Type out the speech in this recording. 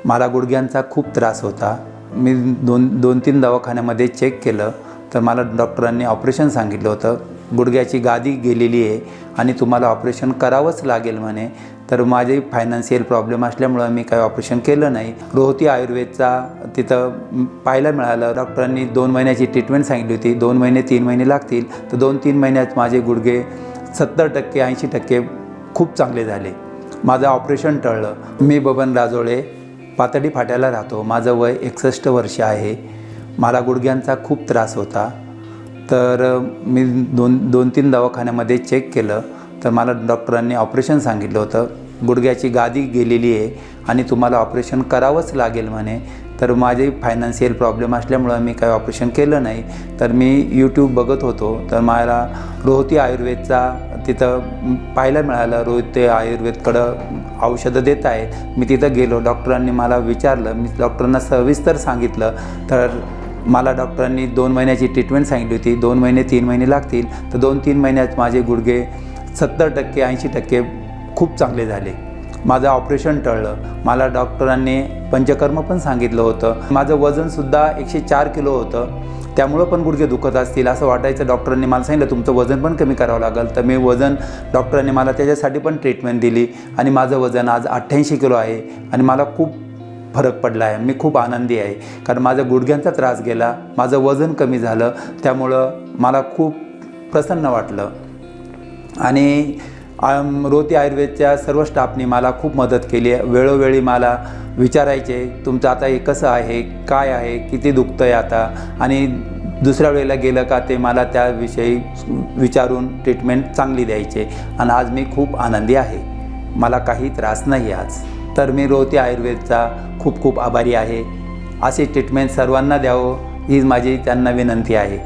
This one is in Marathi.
मला गुडघ्यांचा खूप त्रास होता। मी दोन तीन दवाखान्यामध्ये चेक केलं तर मला डॉक्टरांनी ऑपरेशन सांगितलं होतं। गुडघ्याची गादी गेलेली आहे आणि तुम्हाला ऑपरेशन करावंच लागेल म्हणे। तर माझे फायनान्शियल प्रॉब्लेम असल्यामुळं मी काही ऑपरेशन केलं नाही। रोहती आयुर्वेदचा तिथं पाहायला मिळालं। डॉक्टरांनी 2 महिन्याची ट्रीटमेंट सांगितली होती। 2 महिने 3 महिने लागतील, तर 2-3 महिन्यात माझे गुडघे 70% 80% खूप चांगले झाले। माझं ऑपरेशन टळलं। मी बबन राजोळे, पातळी फाट्याला राहतो। माझं वय 61 वर्ष आहे। मला गुडघ्यांचा खूप त्रास होता। तर मी दोन तीन दवाखान्यामध्ये चेक केलं तर मला डॉक्टरांनी ऑपरेशन सांगितलं होतं। गुडघ्याची गादी गेलेली आहे आणि तुम्हाला ऑपरेशन करावंच लागेल म्हणे। तर माझे फायनान्शियल प्रॉब्लेम असल्यामुळं मी काही ऑपरेशन केलं नाही। तर मी यूट्यूब बघत होतो, तर मला रोहती आयुर्वेदचा तिथं पाहायला मिळालं। रोहती आयुर्वेदकडं औषधं देत आहेत। मी तिथं गेलो, डॉक्टरांनी मला विचारलं, मी डॉक्टरांना सविस्तर सांगितलं। तर मला डॉक्टरांनी 2 महिन्याची ट्रीटमेंट सांगितली होती। 2 महिने 3 महिने लागतील, तर 2-3 महिन्यात माझे गुडघे 70% 80% खूप चांगले झाले। माझं ऑपरेशन टळलं। मला डॉक्टरांनी पंचकर्म पण सांगितलं होतं। माझं वजनसुद्धा 104 किलो होतं, त्यामुळं पण गुडघे दुखत असतील असं वाटायचं। डॉक्टरांनी मला सांगितलं तुमचं वजन पण कमी करावं लागेल। तर मी डॉक्टरांनी मला त्याच्यासाठी पण ट्रीटमेंट दिली आणि माझं वजन आज 88 किलो आहे आणि मला खूप फरक पडला आहे। मी खूप आनंदी आहे, कारण माझा गुडघ्यांचा त्रास गेला, माझं वजन कमी झालं, त्यामुळं मला खूप प्रसन्न वाटलं। आणि रोहती आयुर्वेदच्या सर्व स्टाफनी मला खूप मदत केली आहे। वेळोवेळी मला विचारायचे तुमचं आता हे कसं आहे, काय आहे, किती दुखतं आहे आता, आणि दुसऱ्या वेळेला गेलं का ते मला त्याविषयी विचारून ट्रीटमेंट चांगली द्यायचे। आणि आज मी खूप आनंदी आहे, मला काही त्रास नाही आज। तर मी रोहती आयुर्वेदचा खूप खूप आभारी आहे। अशी ट्रीटमेंट सर्वांना द्यावं हीच माझी त्यांना विनंती आहे।